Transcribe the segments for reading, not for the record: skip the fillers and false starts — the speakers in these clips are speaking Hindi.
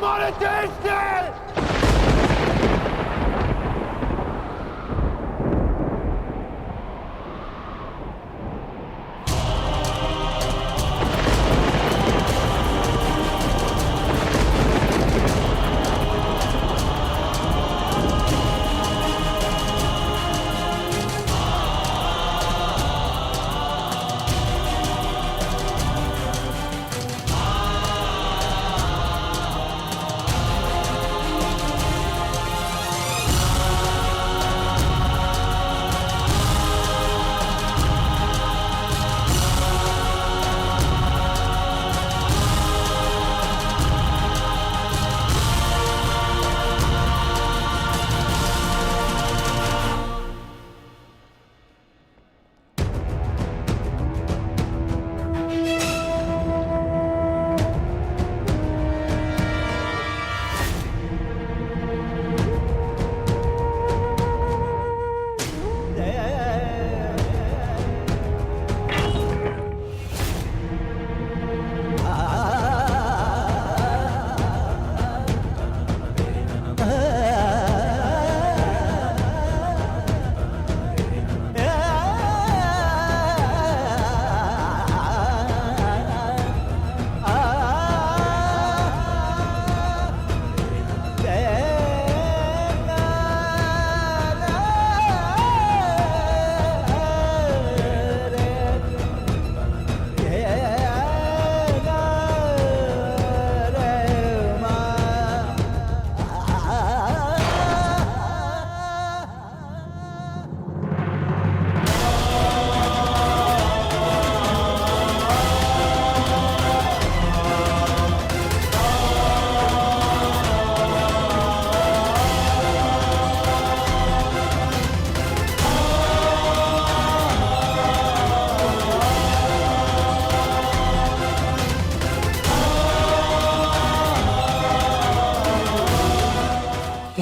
हमारे देश से।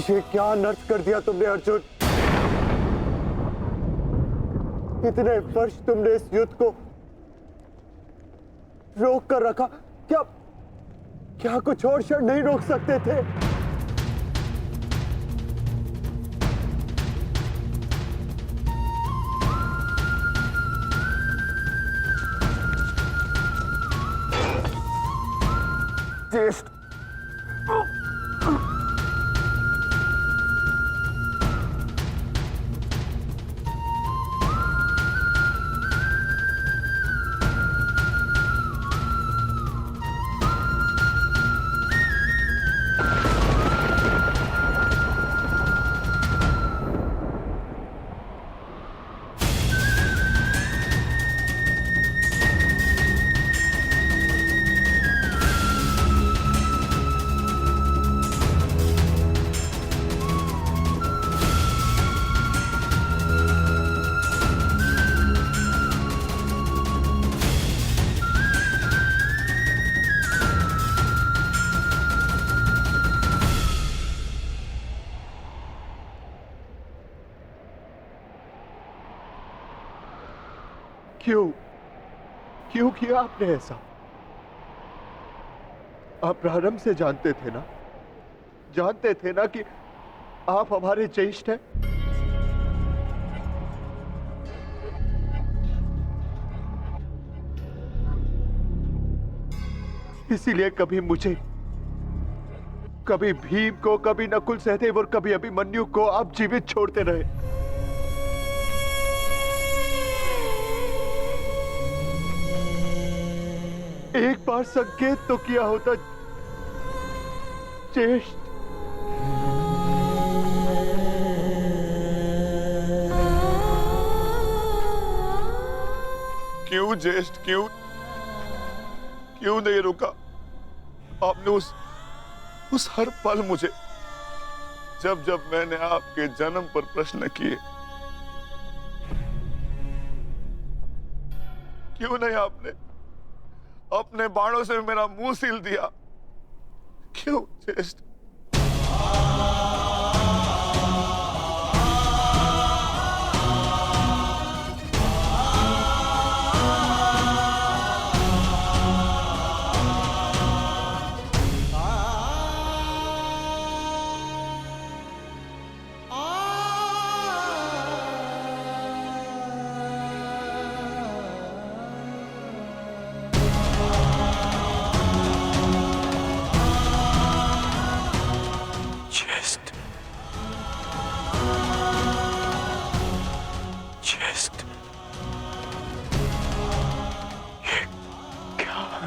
ये क्या अनर्थ कर दिया तुमने अर्जुन। इतने वर्ष तुमने इस युद्ध को रोक कर रखा, क्या क्या कुछ और क्षण नहीं रोक सकते थे? ज्येष्ठ, क्यों क्यों किया आपने ऐसा? आप प्रारंभ से जानते थे ना, जानते थे ना कि आप हमारे ज्येष्ठ हैं। इसीलिए कभी मुझे, कभी भीम को, कभी नकुल सहदेव और कभी अभिमन्यु को आप जीवित छोड़ते रहे। एक बार संकेत तो किया होता ज्येष्ठ। क्यों ज्येष्ठ, क्यों क्यों नहीं रुका आपने? उस हर पल मुझे, जब जब मैंने आपके जन्म पर प्रश्न किए, क्यों नहीं आपने अपने बाणों से मेरा मुंह सील दिया? क्यों ज्येष्ठ?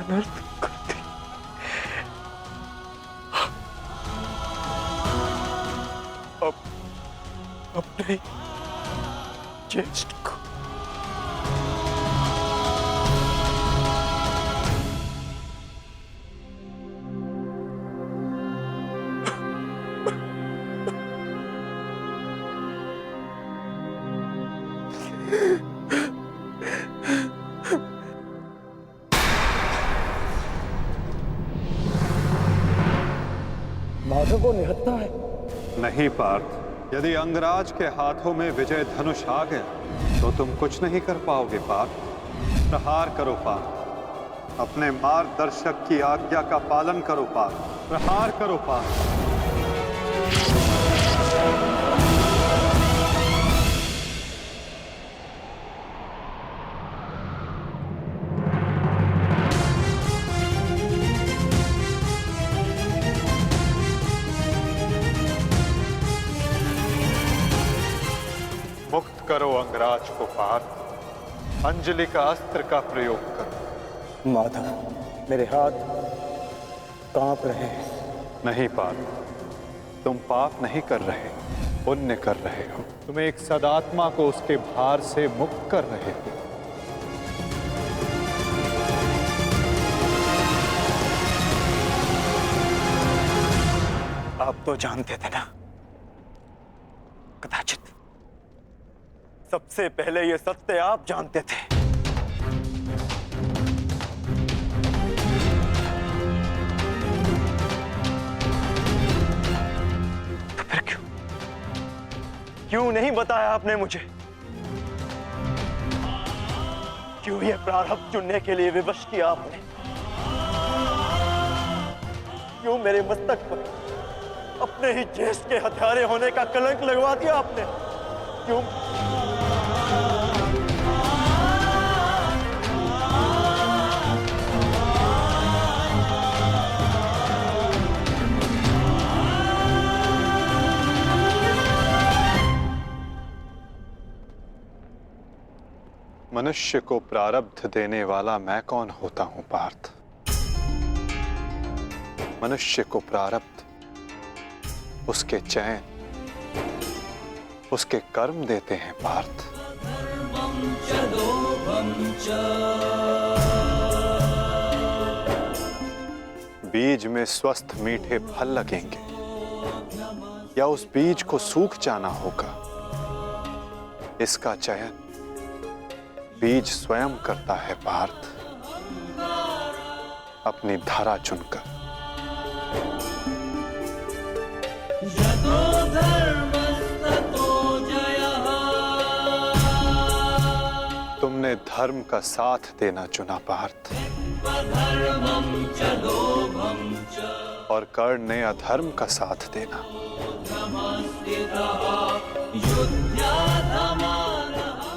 अनर्थ कर दी। अब अपने ज्येष्ठ को माधव को निहत्था है। नहीं पार्थ, यदि अंगराज के हाथों में विजय धनुष आ गया तो तुम कुछ नहीं कर पाओगे पार्थ। प्रहार करो पार्थ, अपने मार्गदर्शक की आज्ञा का पालन करो पार्थ। प्रहार करो पार्थ। मुक्त करो अंगराज को पार्थ। अंजलि का अस्त्र का प्रयोग करो। माधव, मेरे हाथ कांप रहे हैं। नहीं पार्थ, तुम पाप नहीं कर रहे, पुण्य कर रहे हो। तुम एक सदात्मा को उसके भार से मुक्त कर रहे हो। आप तो जानते थे ना, कदाचित सबसे पहले ये सत्य आप जानते थे। तो फिर क्यों नहीं बताया आपने मुझे? क्यों ये प्रारब्ध चुनने के लिए विवश किया आपने? क्यों मेरे मस्तक पर अपने ही ज्येष्ठ के हत्यारे होने का कलंक लगवा दिया आपने? क्यों? मनुष्य को प्रारब्ध देने वाला मैं कौन होता हूं पार्थ? मनुष्य को प्रारब्ध उसके चयन, उसके कर्म देते हैं पार्थ। बीज में स्वस्थ मीठे फल लगेंगे या उस बीज को सूख जाना होगा, इसका चयन बीज स्वयं करता है पार्थ, अपनी धारा चुनकर। तुमने धर्म का साथ देना चुना पार्थ, और कर्ण ने अधर्म का साथ देना।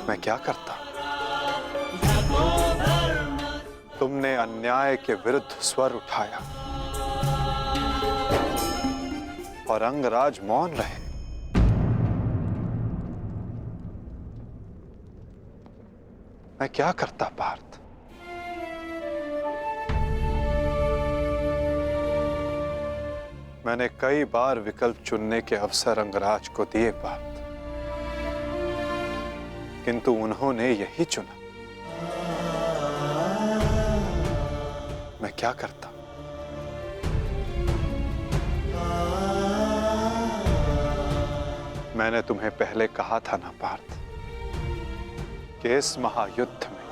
मैं क्या करता? तुमने अन्याय के विरुद्ध स्वर उठाया और अंगराज मौन रहे। मैं क्या करता पार्थ? मैंने कई बार विकल्प चुनने के अवसर अंगराज को दिए पार्थ, किंतु उन्होंने यही चुना। मैं क्या करता? मैंने तुम्हें पहले कहा था ना पार्थ कि इस महायुद्ध में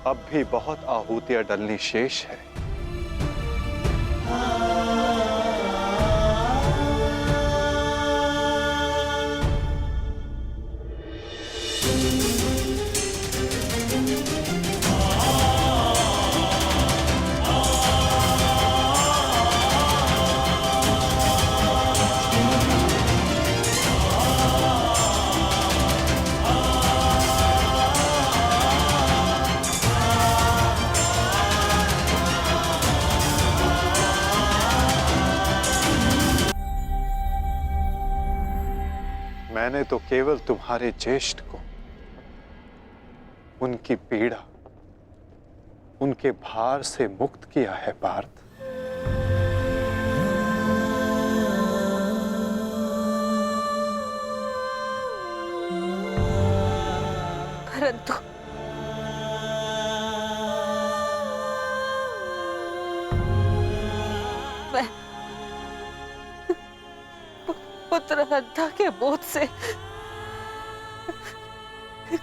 अब भी बहुत आहुतियां डलनी शेष है। मैंने तो केवल तुम्हारे ज्येष्ठ को, उनकी पीड़ा, उनके भार से मुक्त किया है पार्थ। परंतु मैं पुत्र हत्या के बोझ से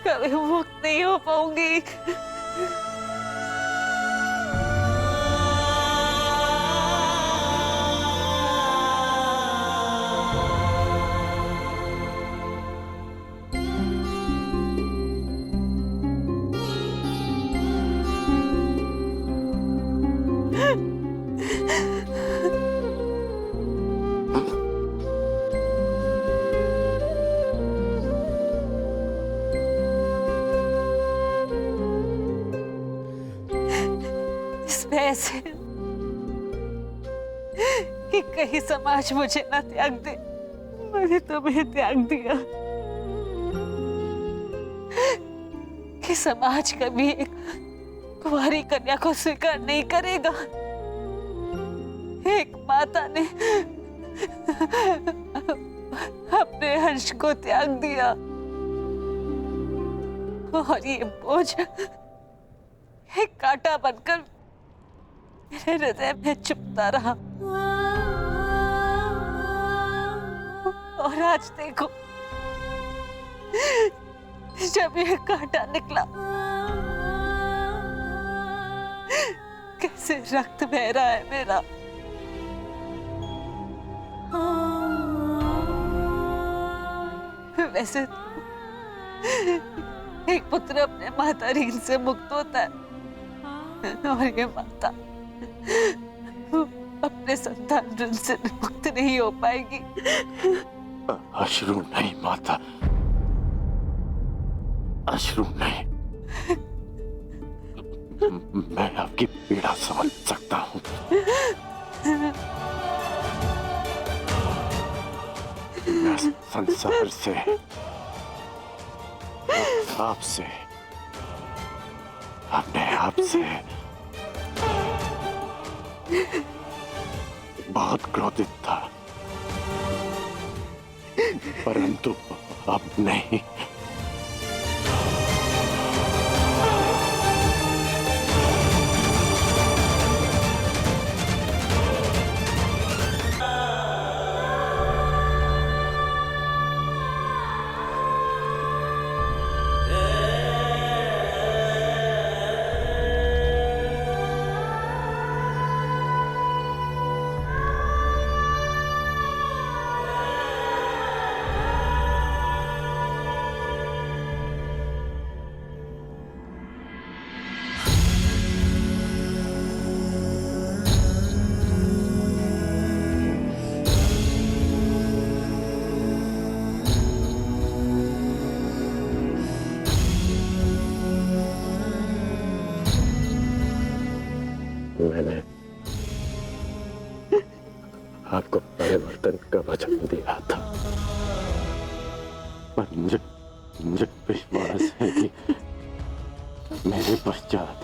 कभी मुक्त नहीं हो पाऊंगी। इसमें ऐसे कि कहीं समाज मुझे न त्याग दे। मैंने तुम्हें त्याग दिया कि समाज कभी एक कुंवारी कन्या को स्वीकार नहीं करेगा। एक माता ने अपने हर्ष को त्याग दिया और ये बोझ एक कांटा बनकर मेरे हृदय में चुभता रहा। और आज देखो, जब ये कांटा निकला, कैसे रक्त बह रहा है मेरा। वैसे एक पुत्र अपने माता ऋण से मुक्त होता है और ये माता अपने संतान ऋण से मुक्त नहीं हो पाएगी। अश्रु नहीं माता, अश्रु नहीं। मैं आपकी पीड़ा समझ सकता हूँ। मैं संसार से, आपसे, अपने आप से बहुत क्रोधित था, परंतु अब नहीं। मैंने आपको परिवर्तन का वचन दिया था, पर मुझे विश्वास है कि मेरे पश्चात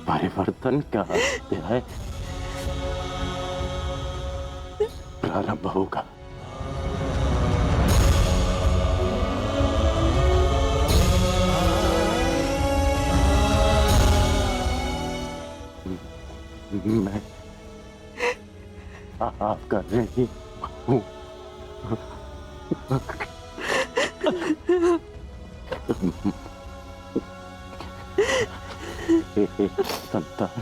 परिवर्तन का अध्याय प्रारंभ होगा। मैं आपका नहीं हूँ। संतान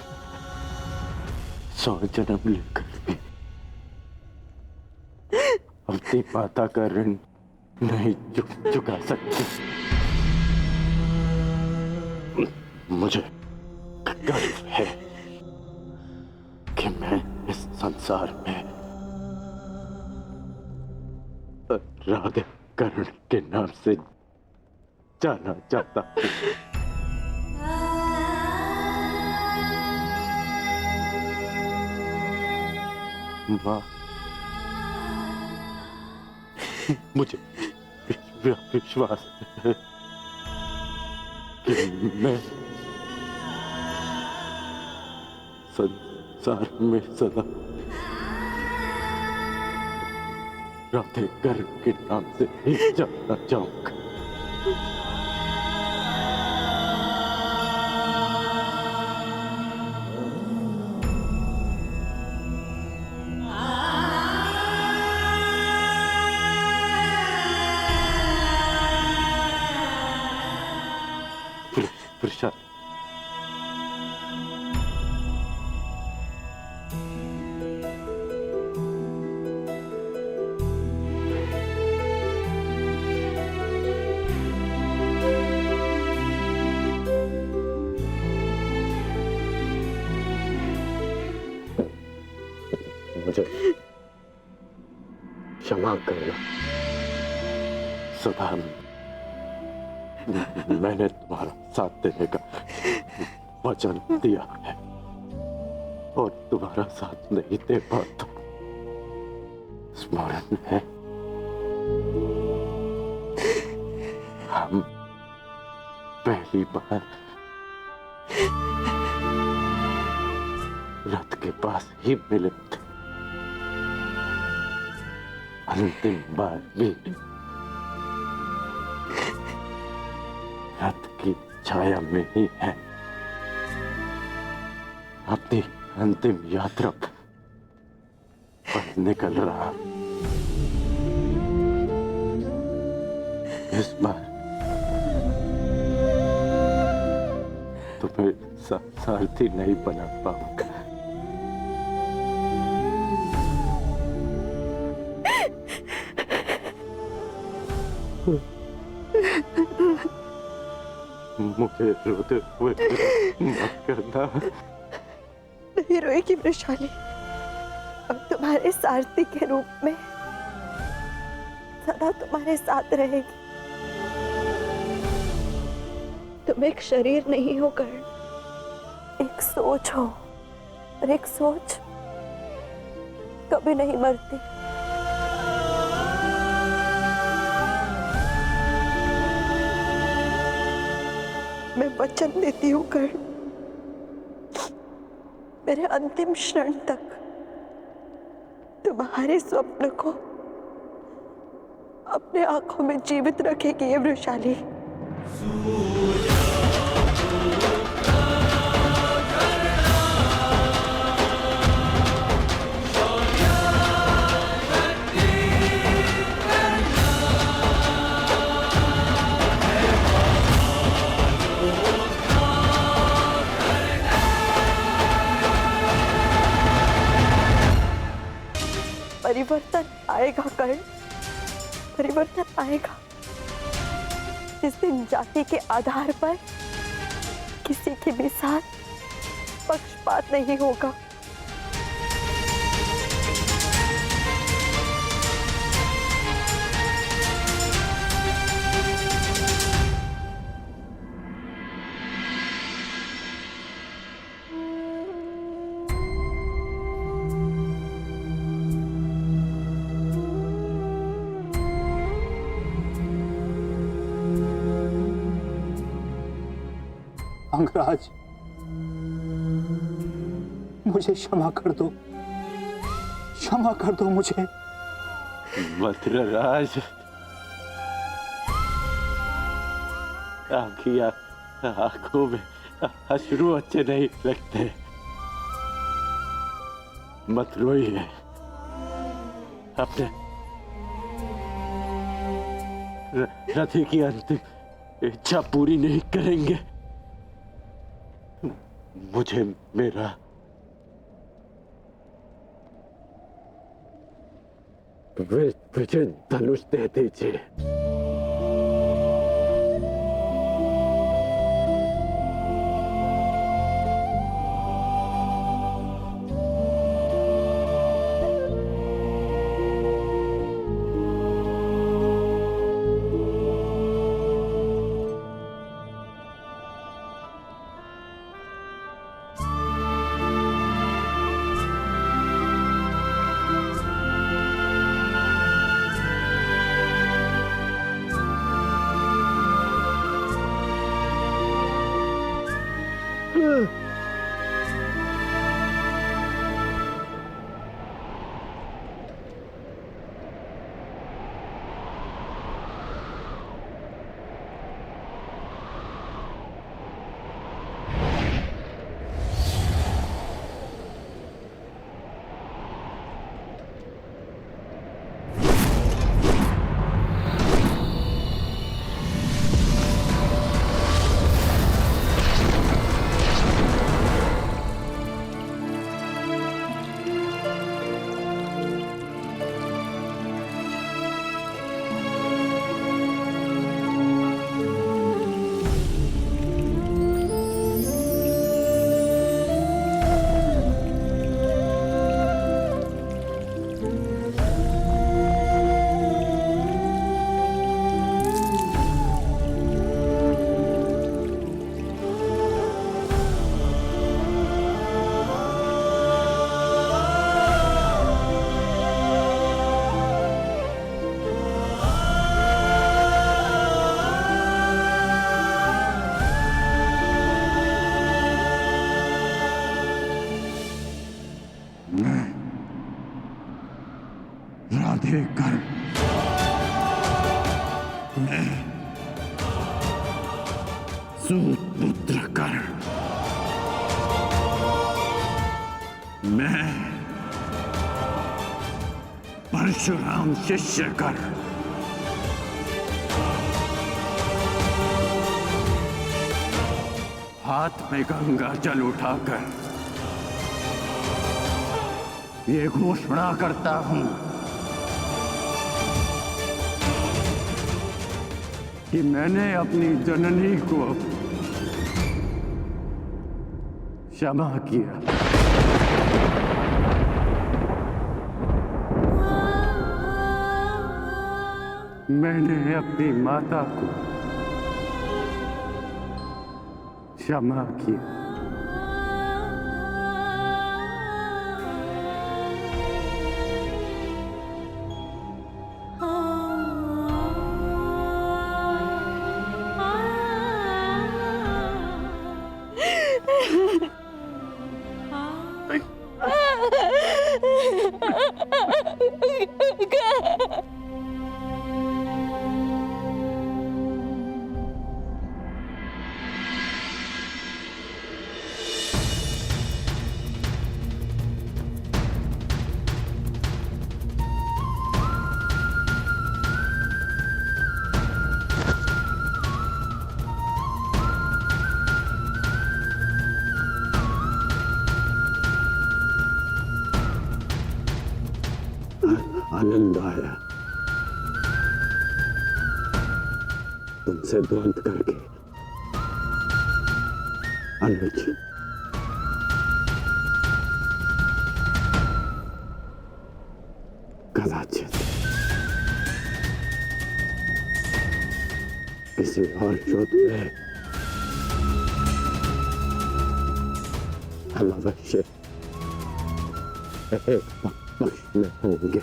100 जन्म लेकर भी अपनी माता का ऋण नहीं चुका सकती। मुझे गर्व है कि मैं इस संसार में राधा कर्ण के नाम से जाना चाहता हूँ। माँ, मुझे विश्वास है कि मैं संसार में सदा राधेकर के नाम से ही जाना चाहूंगा। प्रशांत, मुझे क्षमा करना। सदा मैंने तुम्हारा साथ देने का वचन दिया है और तुम्हारा साथ नहीं दे पाता। स्मरण है हम पहली बार रथ के पास ही मिले थे, अंतिम बार भी रथ की छाया में ही है। अपनी अंतिम यात्रा पर निकल रहा। इस बार तुम्हें सारथी नहीं बना पाऊंगा। मुझे रोते हुए मत करना। नहीं रोएगी वृषाली, अब तुम्हारे सारथी के रूप में सदा तुम्हारे साथ रहेगी। तुम एक शरीर नहीं हो कर्ण, एक सोच हो, और एक सोच कभी नहीं मरती। मैं वचन देती हूँ कर्ण, मेरे अंतिम क्षण तक तुम्हारे स्वप्न को अपने आंखों में जीवित रखेगी ये वृषाली। परिवर्तन आएगा कर्ण, परिवर्तन आएगा। जिस दिन जाति के आधार पर किसी के भी साथ पक्षपात नहीं होगा। अंगराज, मुझे क्षमा कर दो, क्षमा कर दो मुझे। मद्रराज, आंखों में अश्रु अच्छे नहीं लगते। मत रोइए, अपने रथी की अंतिम इच्छा पूरी नहीं करेंगे। मुझे मेरा विजय धनुष दे दीजिए। राधे कर। मैं सूत पुत्र कर। मैं परशुराम शिष्य कर। हाथ में गंगा जल उठाकर ये घोषणा करता हूं कि मैंने अपनी जननी को क्षमा किया। मैंने अपनी माता को क्षमा किया। आनंद आया तुमसे द्वंद करके। अनुज, कदाचित किसी और युद्ध में हम अवश्य एक पक्ष में होंगे।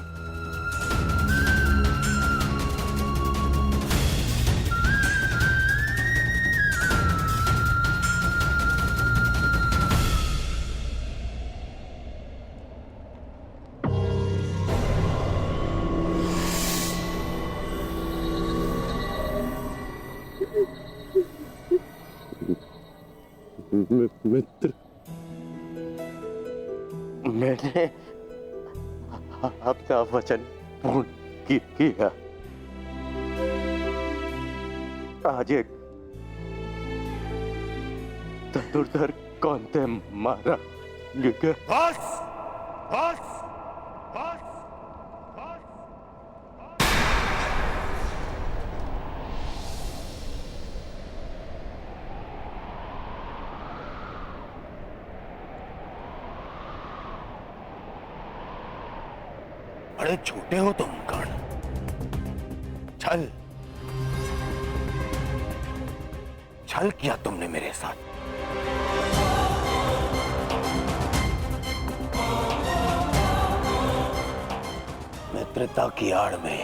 मित्र, मैंने अपना वचन पूर्ण किया। आज एक धनुर्धर कौन से मारा गया। बस बस बस। बड़े छोटे हो तुम कर्ण। छल छल किया तुमने मेरे साथ। मित्रता की आड़ में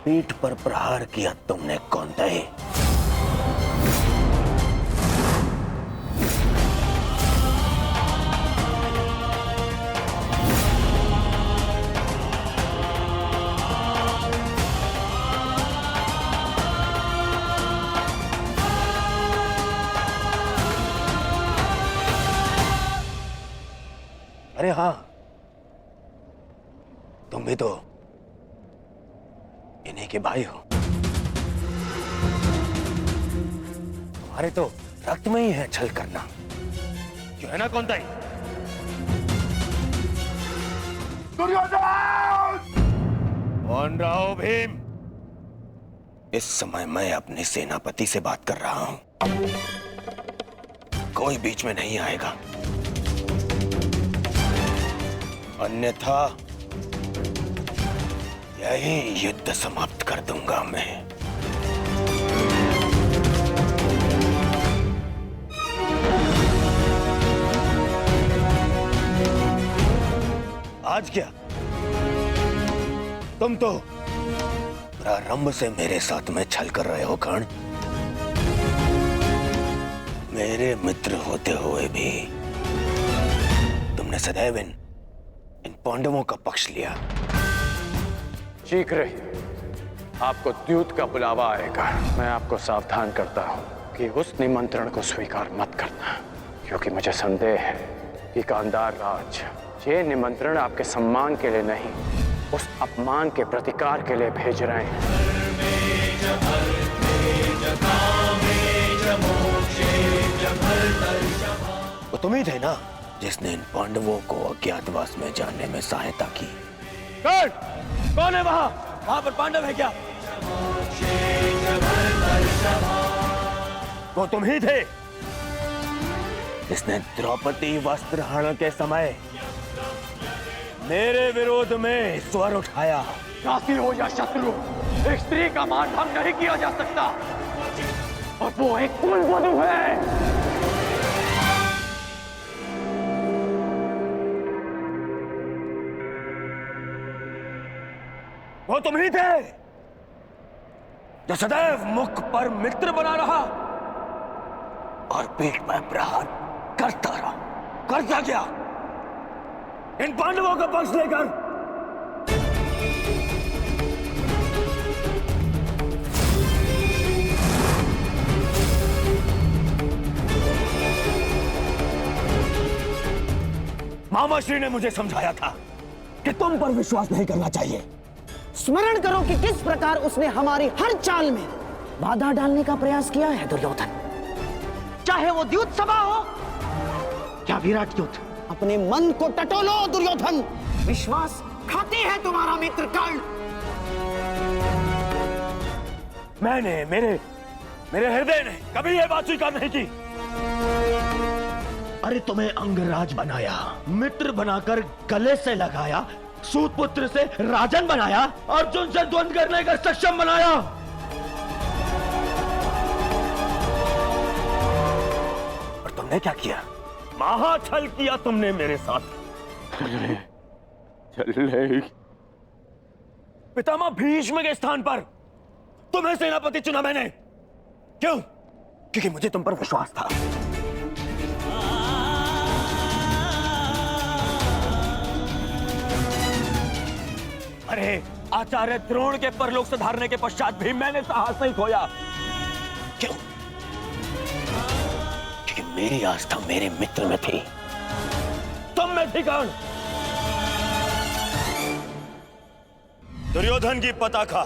पीठ पर प्रहार किया तुमने कौंतेय। अरे हाँ, तुम भी तो इन्हीं के भाई हो। तुम्हारे तो रक्त में ही है छल करना, जो है ना कौंतेय? कौन रहा हो भीम? इस समय मैं अपने सेनापति से बात कर रहा हूं। कोई बीच में नहीं आएगा, अन्यथा यही युद्ध समाप्त कर दूंगा मैं। आज क्या तुम तो प्रारंभ से मेरे साथ में छल कर रहे हो कर्ण। मेरे मित्र होते हुए भी तुमने सदैव इन पांडवों का पक्ष लिया। शीघ्र ही आपको द्यूत का बुलावा आएगा। मैं आपको सावधान करता हूं कि उस निमंत्रण को स्वीकार मत करना, क्योंकि मुझे संदेह है कि गांधार राज ये निमंत्रण आपके सम्मान के लिए नहीं, उस अपमान के प्रतिकार के लिए भेज रहे हैं। वो तुम ही थे ना जिसने इन पांडवों को अज्ञातवास में जाने में सहायता की। कौन है वहां? वहां पर पांडव है क्या? वो तुम ही थे जिसने द्रौपदी वस्त्रहरण के समय मेरे विरोध में स्वर उठाया। साथी हो या शत्रु, एक स्त्री का मान भंग नहीं किया जा सकता, और वो एक कुलवधू है। वो तुम ही थे जो सदैव मुख पर मित्र बना रहा और पीठ पर प्रहार करता रहा। करता क्या? इन पांडवों का पक्ष लेकर। मामाश्री ने मुझे समझाया था कि तुम पर विश्वास नहीं करना चाहिए। स्मरण करो कि किस प्रकार उसने हमारी हर चाल में बाधा डालने का प्रयास किया है दुर्योधन। चाहे वो द्यूत सभा हो या विराट युद्ध। अपने मन को टटोलो दुर्योधन, विश्वास खाती है तुम्हारा मित्र कर्ण। मैंने मेरे हृदय ने कभी यह बात स्वीकार नहीं की। अरे तुम्हें अंगराज बनाया, मित्र बनाकर गले से लगाया, सूतपुत्र से राजन बनाया, अर्जुन से द्वंद्व करने का सक्षम बनाया। और तुमने क्या किया? महाछल किया तुमने मेरे साथ। चलने पितामह भीष्म के स्थान पर तुम्हें सेनापति चुना मैंने। क्यों? क्योंकि मुझे तुम पर विश्वास था। अरे आचार्य द्रोण के परलोक सुधारने के पश्चात भी मैंने साहस नहीं खोया। क्यों? क्योंकि मेरी आस्था मेरे मित्र में थी, तुम में थी कौन? दुर्योधन की पताका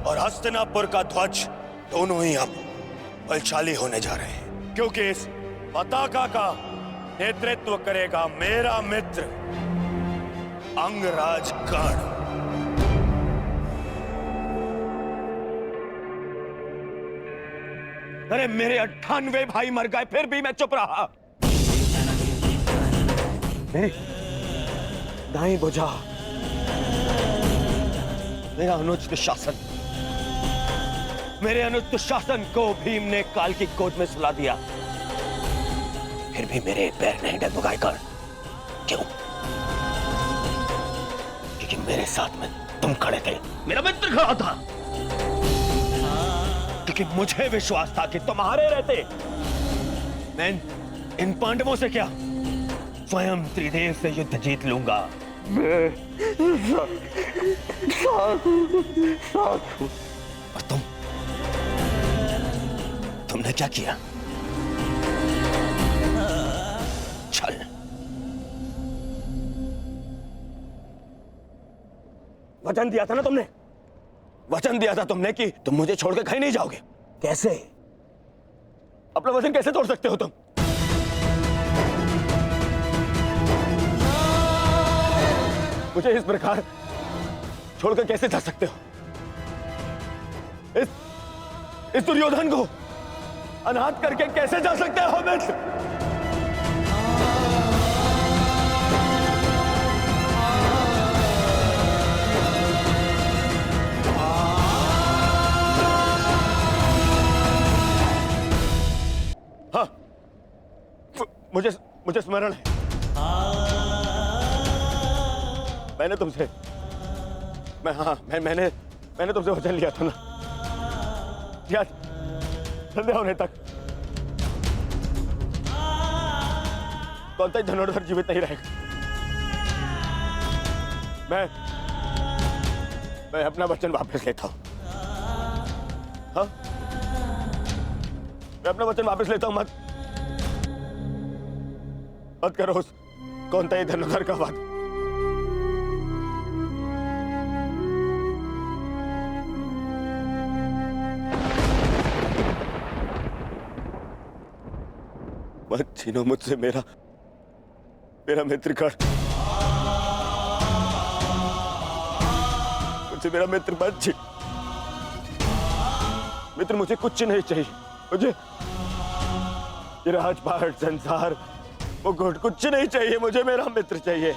और हस्तिनापुर का ध्वज दोनों ही अब बलशाली होने जा रहे हैं, क्योंकि इस पताका का नेतृत्व करेगा मेरा मित्र अंगराज कर्ण। अरे मेरे 98 भाई मर गए, फिर भी मैं चुप रहा। मेरी दाई भुजा, मेरा अनुचित शासन, मेरे अनुचित शासन को भीम ने काल की गोद में सुला दिया। फिर भी मेरे पैर नहीं डगमगाए कर। क्यों? क्योंकि मेरे साथ में तुम खड़े थे, मेरा मित्र खड़ा था। क्योंकि मुझे विश्वास था कि तुम्हारे रहते मैं इन पांडवों से क्या, स्वयं त्रिदेव से युद्ध जीत लूंगा। और तुमने क्या किया? छल। वचन दिया था ना तुमने, वचन दिया था तुमने कि तुम मुझे छोड़कर कहीं नहीं जाओगे। कैसे? अपना वचन कैसे तोड़ सकते हो तुम? मुझे इस प्रकार छोड़कर कैसे जा सकते हो? इस दुर्योधन को अनाथ करके कैसे जा सकते हो मित्र? हाँ, मुझे स्मरण है, मैंने तुमसे वचन लिया था ना, याद? संध्या होने तक कौन सा धनुर्धर जीवित नहीं रहेगा। मैं अपना वचन वापस लेता हूं। हाँ, मैं अपना वचन वापस लेता हूं। मत करो उस कौंतेय धनुधर का वध। मत छीनो मुझसे मेरा मित्रगण। मुझसे मेरा मित्र मत छीन। मित्र, मुझे कुछ नहीं चाहिए। मुझे ये राजपाट, संसार, मुकुट कुछ नहीं चाहिए। मुझे मेरा मित्र चाहिए।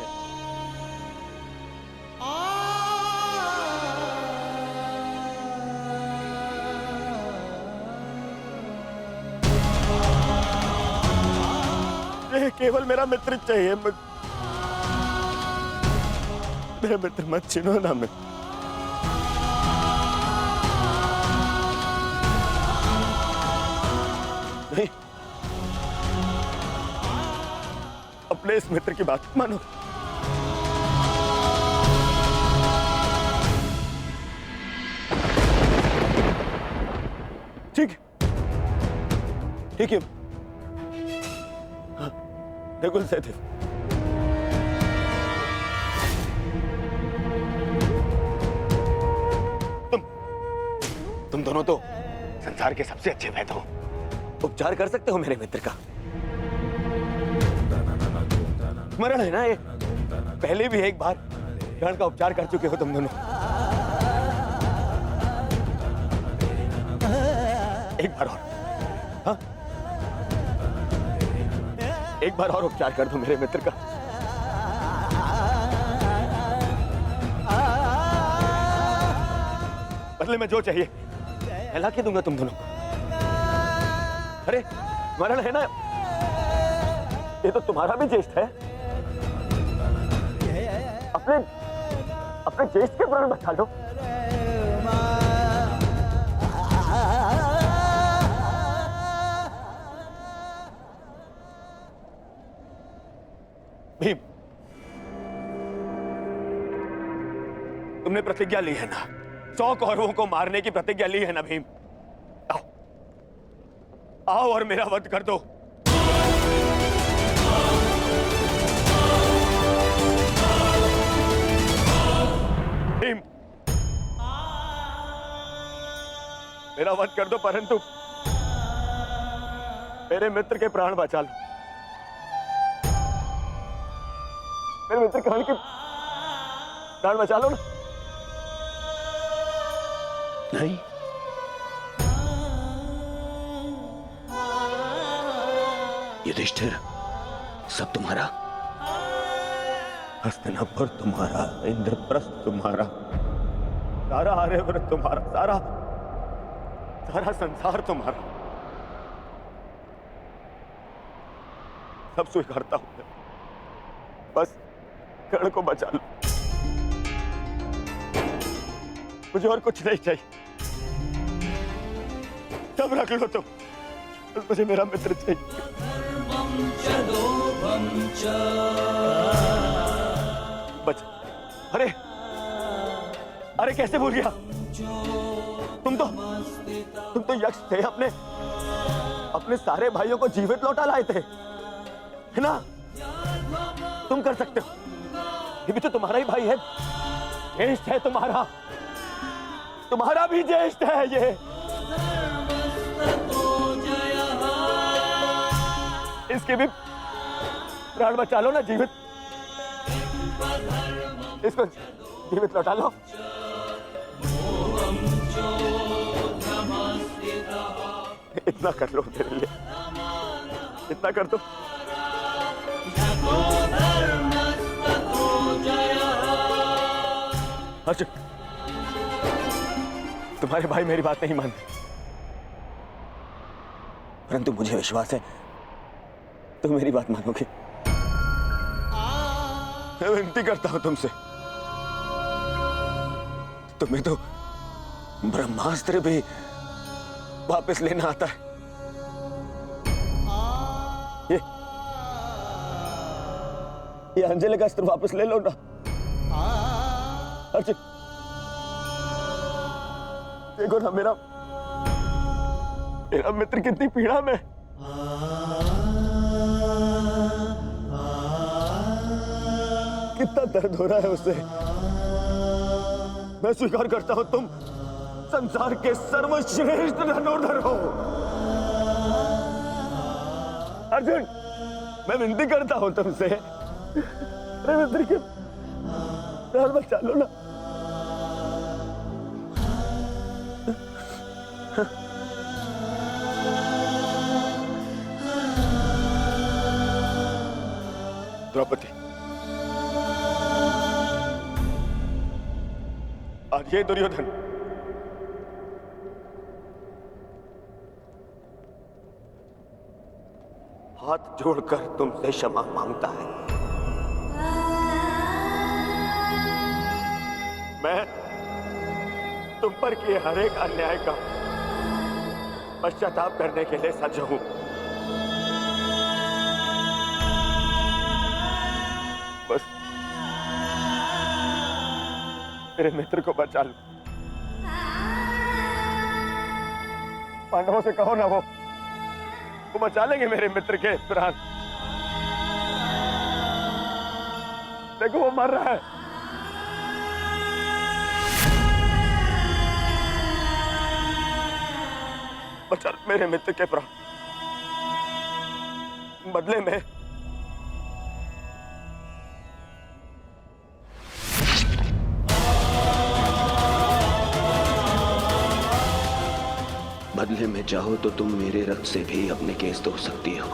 मुझे केवल मेरा मित्र चाहिए। मेरा मित्र मत छीनो ना। नहीं, अपने इस मित्र की बात मानो। ठीक है। हाँ, नकुल सहदेव, तुम दोनों तो संसार के सबसे अच्छे वैद्य हो। उपचार कर सकते हो मेरे मित्र का। स्मरण है ना, ये पहले भी एक बार ग्रहण का उपचार कर चुके हो तुम दोनों। एक बार और। हाँ, एक बार और उपचार कर दो मेरे मित्र का। बदले में जो चाहिए ला के दूंगा तुम दोनों को। अरे स्मरण है ना, ये तो तुम्हारा भी ज्येष्ठ है। अपने ज्येष्ठ के प्राण बचा लो। भीम, तुमने प्रतिज्ञा ली है ना, 100 कौरवों को मारने की प्रतिज्ञा ली है ना भीम। आओ और मेरा वध कर दो। भीम, मेरा वध कर दो, परंतु मेरे मित्र के प्राण बचा लो। मेरे मित्र के प्राण बचा लो ना। नहीं, युधिष्ठिर, सब तुम्हारा। हस्तिनापुर तुम्हारा, इंद्रप्रस्थ तुम्हारा, सारा आर्यव्रत तुम्हारा, सारा संसार तुम्हारा। सब स्वीकारता हूं मैं, बस कर्ण को बचा लो। मुझे और कुछ नहीं चाहिए। सब रख लो तुम, बस मुझे मेरा मित्र चाहिए। बच, अरे कैसे भूल गया? तुम तो यक्ष थे। अपने सारे भाइयों को जीवित लौटा लाए थे, है ना? तुम कर सकते हो। ये भी तो तुम्हारा ही भाई है, ज्येष्ठ है तुम्हारा भी ज्येष्ठ है ये। इसके भी प्राण बचा लो ना, जीवित। इसको जीवित लौटा लो। इतना कर लो मेरे लिए, इतना कर दो। अर्जुन, तुम्हारे भाई मेरी बात नहीं मानते, परंतु मुझे विश्वास है तुम मेरी बात मानोगे। मैं विनती करता हूं तुमसे, तुम्हें तो ब्रह्मास्त्र भी वापस लेना आता है। ये अंजलि का अस्त्र वापस ले लो ना। अर्जुन, देखो ना मेरा मित्र कितनी पीड़ा में। कितना दर्द हो रहा है उसे। मैं स्वीकार करता हूं तुम संसार के सर्वश्रेष्ठ धनुर्धर हो। अर्जुन, मैं विनती करता हूं तुमसे, मेरे मित्र के प्राण बचा लो ना। द्रौपदी, आज ये दुर्योधन हाथ जोड़कर तुमसे क्षमा मांगता है। मैं तुम पर किए हर एक अन्याय का पश्चाताप करने के लिए सज्ज हूं। बस मेरे मित्र को बचा लो। पांडवों से कहो ना, वो बचा लेंगे मेरे मित्र के प्राण। देखो वो मर रहा है। बचा मेरे मित्र के प्राण। बदले में चाहो तो तुम मेरे रक्त से भी अपने केस धो सकती हो।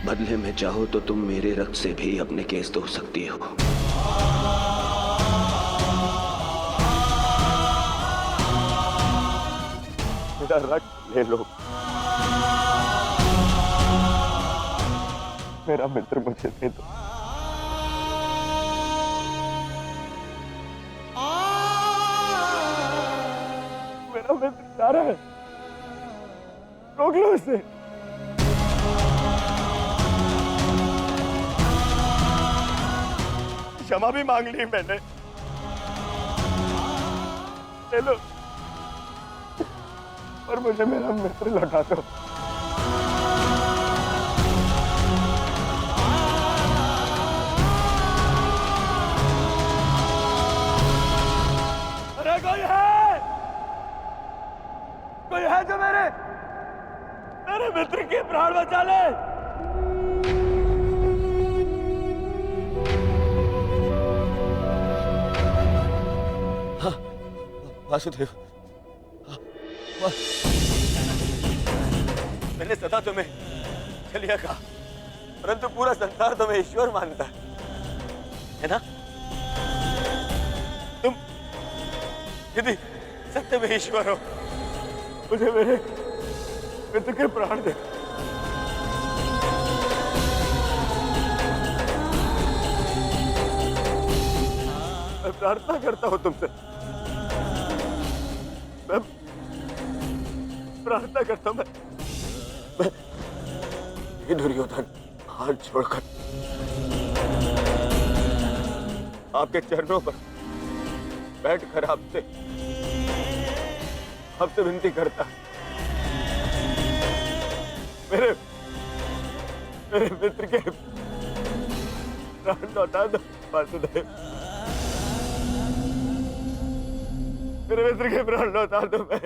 बदले में चाहो तो तुम मेरे रक्त से भी अपने केस धो सकती हो। मेरा रक्त ले लो। मेरा मित्र मुझे दे दो। मेरा मित्र जा रहा है, रोक लो इसे। क्षमा भी मांग ली मैंने, ले लो, और मुझे मेरा मित्र लौटा दो। अरे कोई है जो मेरे मित्र के प्राण बचा ले। वासुदेव, मैंने सदा तुम्हें चलिया कहा, परंतु पूरा संसार तुम्हें ईश्वर मानता है ना? तुम यदि सत्य में ईश्वर हो, मुझे मेरे मित्र के प्राण दे। मैं प्रार्थना करता हूं तुमसे, मैं प्रार्थना करता हूं, मैं ये दुर्योधन हाथ छोड़कर आपके चरणों पर बैठकर आपसे विनती करता, मेरे मित्र के प्राण लौटा दो वासुदेव। मेरे मित्र के प्राण लौटा दो। मैं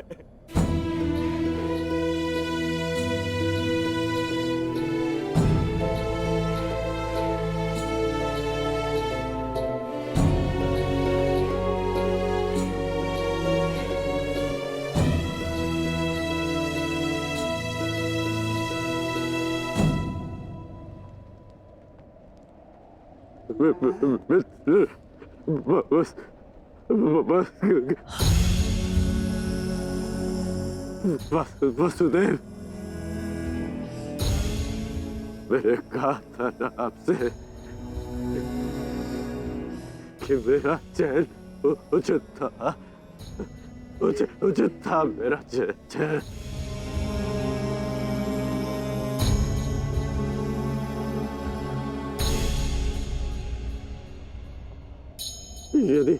वासुदेव, मैंने कहा था ना आपसे कि मेरा चैन उचित था, उचित था मेरा चैन। यदि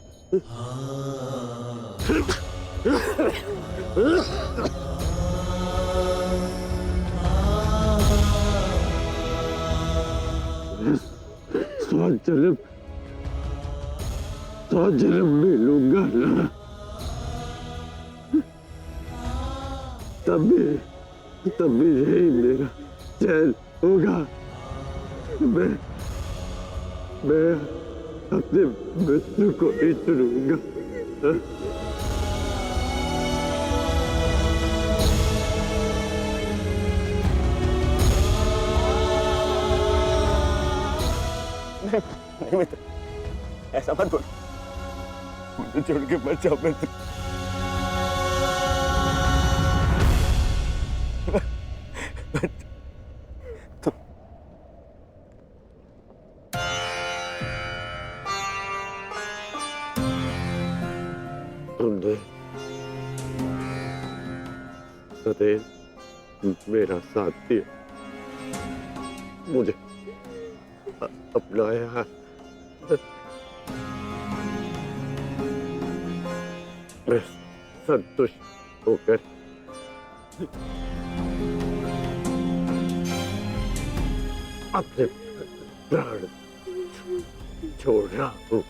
सौ जन्म मिलूंगा ना, तभी यही मेरा चैन होगा। मैं अपने मृत्यु को ही चुनूंगा। नहीं मित्र, ऐसा मत बोलो। मुझे छोड़ के मत जाओ मित्र। तुमने सदैव मेरा साथ दिया, मुझे अपनाया। मैं संतुष्ट होकर अपने प्राण छोड़ रहा हूँ।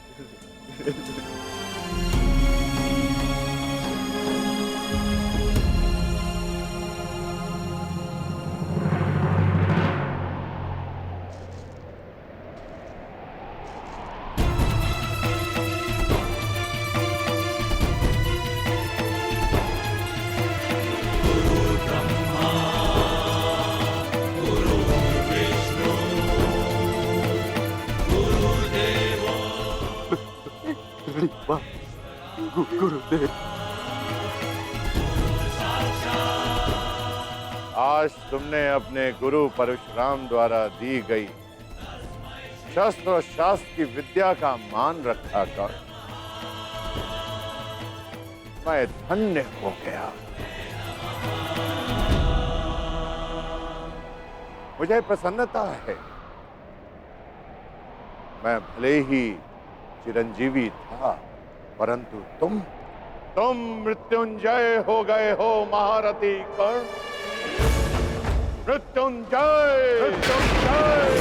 गुरुदेव, आज तुमने अपने गुरु परशुराम द्वारा दी गई शस्त्र और शास्त्र की विद्या का मान रखा कर मैं धन्य हो गया। मुझे प्रसन्नता है। मैं भले ही चिरंजीवी था, परंतु तुम मृत्युंजय हो गए हो महारथी कर्ण। मृत्युंजय, मृत्युंजय।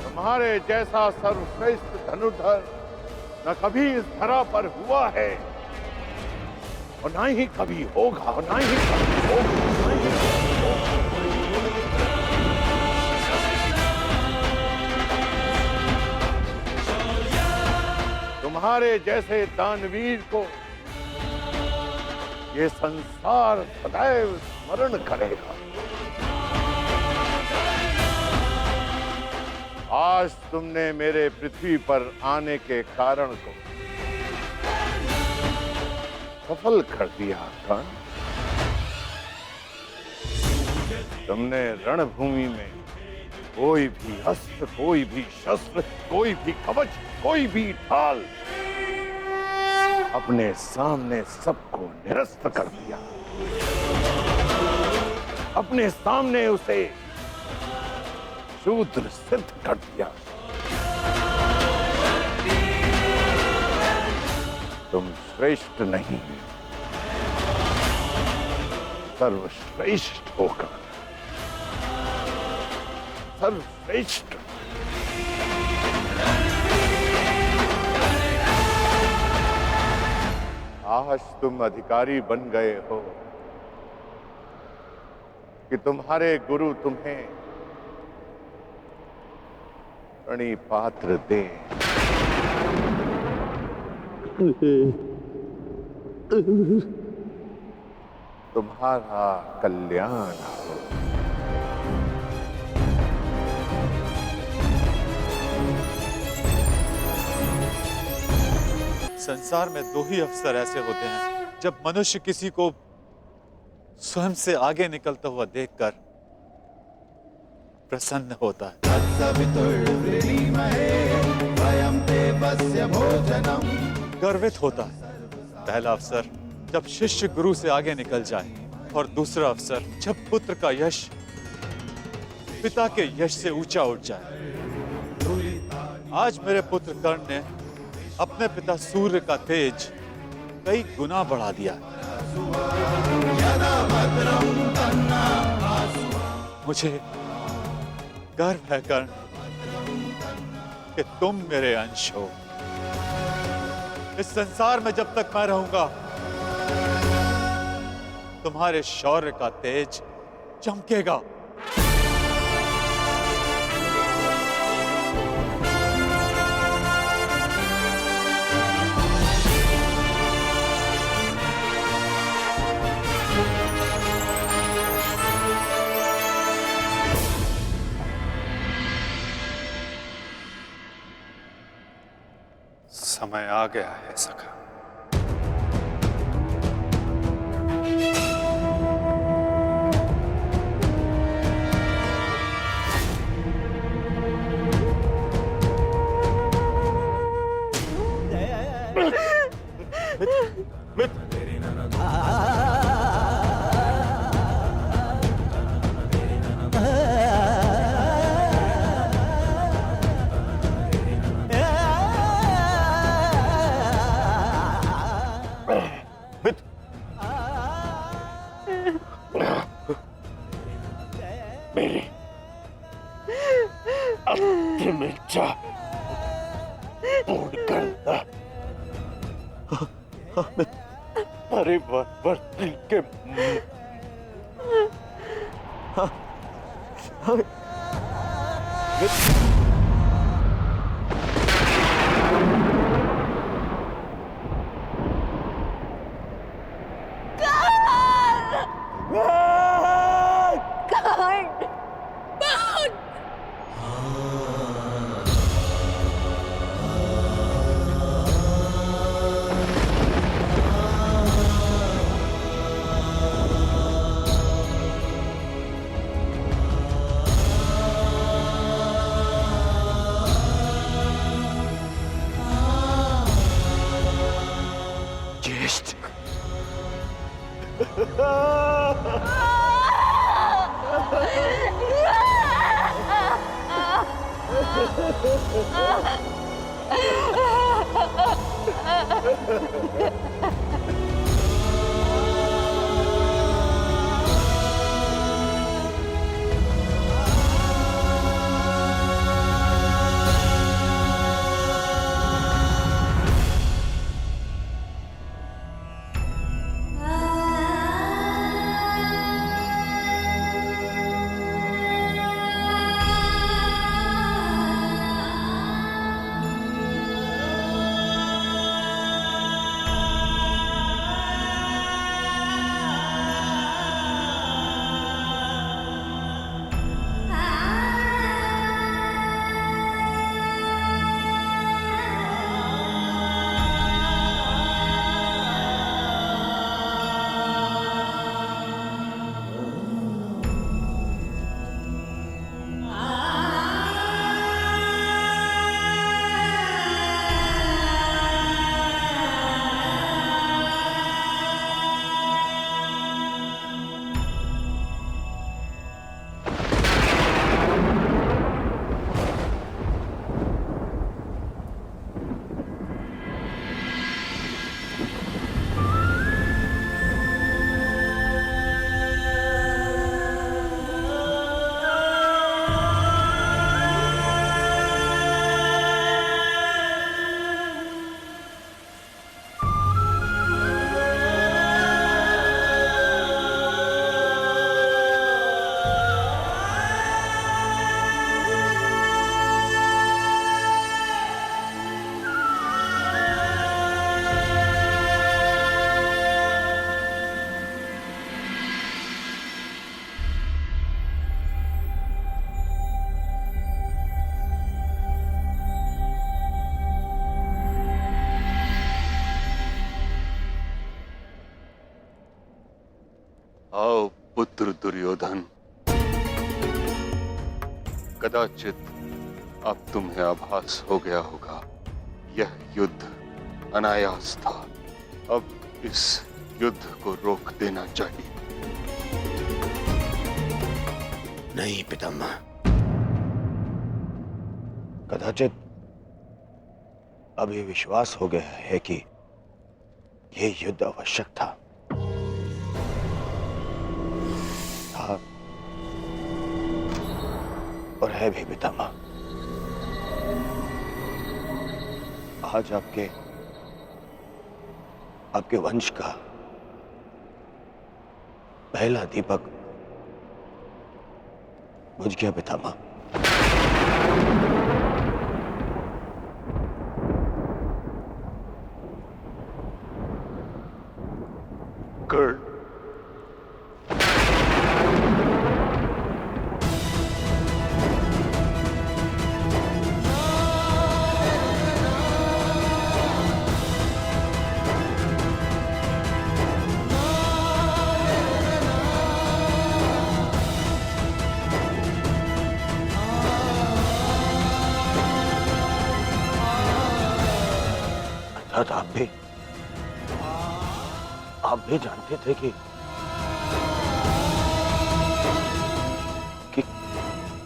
तुम्हारे जैसा सर्वश्रेष्ठ धनुर्धर न कभी इस धरा पर हुआ है और ना ही कभी होगा, और ना ही कभी होगा, ना ही कभी होगा। तुम्हारे जैसे दानवीर को ये संसार सदैव स्मरण करेगा। आज तुमने मेरे पृथ्वी पर आने के कारण को सफल कर दिया कर्ण। तुमने रणभूमि में कोई भी अस्त्र, कोई भी शस्त्र, कोई भी कवच, कोई भी ढाल अपने सामने सबको निरस्त कर दिया। अपने सामने उसे शूद्र सिद्ध कर दिया। तुम श्रेष्ठ नहीं, सर्वश्रेष्ठ होकर सर्वश्रेष्ठ। आज तुम अधिकारी बन गए हो कि तुम्हारे गुरु तुम्हें प्रणिपात्र दे। तुम्हारा कल्याण हो। संसार में दो ही अफसर ऐसे होते हैं जब मनुष्य किसी को स्वयं से आगे निकलता हुआ देखकर प्रसन्न होता है, गर्वित होता है। पहला अवसर जब शिष्य गुरु से आगे निकल जाए, और दूसरा अवसर जब पुत्र का यश पिता के यश से ऊंचा उठ जाए। आज मेरे पुत्र कर्ण ने अपने पिता सूर्य का तेज कई गुना बढ़ा दिया। मुझे गर्व है कर्ण कि तुम मेरे अंश हो। इस संसार में जब तक मैं रहूंगा, तुम्हारे शौर्य का तेज चमकेगा। समय आ गया है सखा। मेरी अंतिम इच्छा पूर्ण करना। हमें परिवर्तन के आओ पुत्र दुर्योधन, कदाचित अब तुम्हें आभास हो गया होगा, यह युद्ध अनायास था। अब इस युद्ध को रोक देना चाहिए। नहीं पितामह, कदाचित अभी विश्वास हो गया है कि यह युद्ध आवश्यक था। और है भी पितामह। आज आपके वंश का पहला दीपक बुझ गया पितामह। कर्ण, अर्थात आप भी जानते थे कि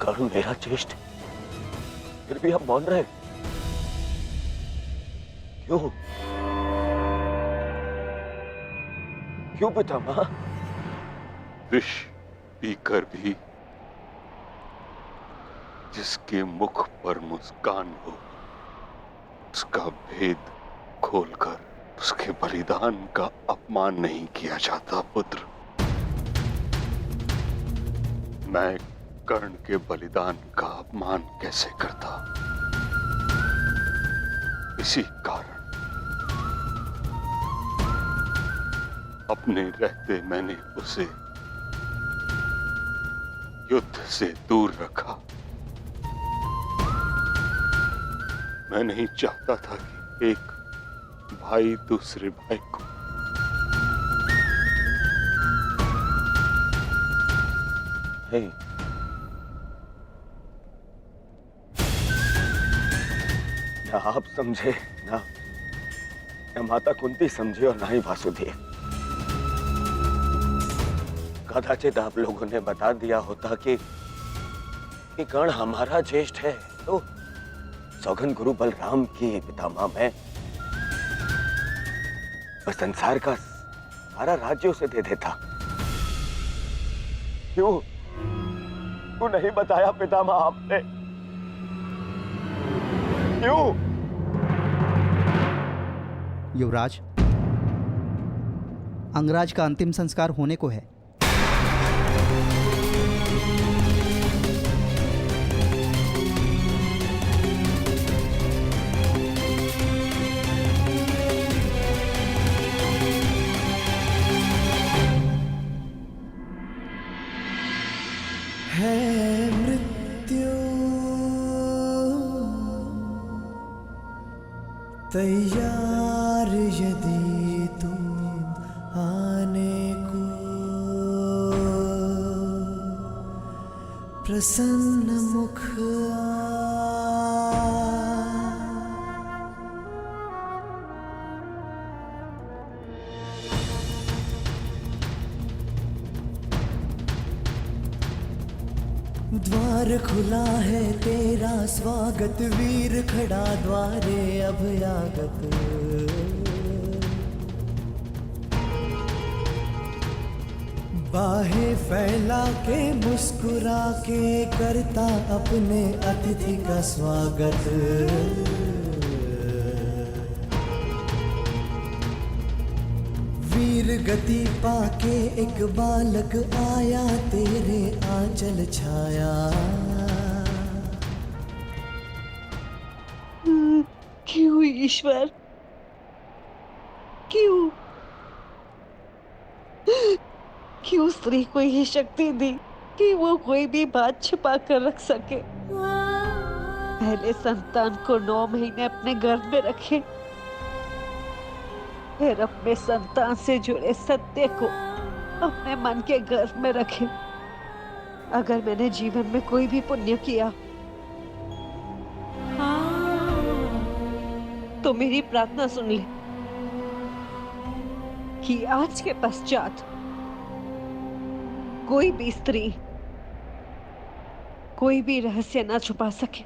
कर्ण मेरा ज्येष्ठ, फिर भी आप मौन रहे क्यों? क्यों पितामह? विष पीकर भी जिसके मुख पर मुस्कान हो, उसका भेद खोलकर उसके बलिदान का अपमान नहीं किया जाता पुत्र। मैं कर्ण के बलिदान का अपमान कैसे करता? इसी कारण अपने रहते मैंने उसे युद्ध से दूर रखा। मैं नहीं चाहता था कि एक भाई दूसरे भाई को नहीं, ना आप समझे, ना माता कुंती समझे और ना ही वासुदेव। कदाचित आप लोगों ने बता दिया होता कि कर्ण हमारा ज्येष्ठ है, तो सौगन गुरु बलराम की पितामह मैं संसार का सारा राज्य उसे दे देता। क्यों नहीं बताया पितामह आपने? क्यों? युवराज, अंगराज का अंतिम संस्कार होने को है। तैयार यदि तुम आने को, प्रसन्न मुख द्वार खुला है तेरा स्वागत, वीर खड़ा द्वारे अभयागत। बाहें फैला के मुस्कुरा के करता अपने अतिथि का स्वागत। वीर गति पाके एक बालक आया, तेरे आंचल छाया। क्यों ईश्वर, क्यों स्त्री को ये शक्ति दी कि वो कोई भी बात छुपा कर रख सके? पहले संतान को 9 महीने अपने गर्भ में रखे, फिर अपने संतान से जुड़े सत्य को अपने मन के गर्भ में रखे। अगर मैंने जीवन में कोई भी पुण्य किया तो मेरी प्रार्थना सुन ले कि आज के पश्चात कोई भी स्त्री कोई भी रहस्य ना छुपा सके।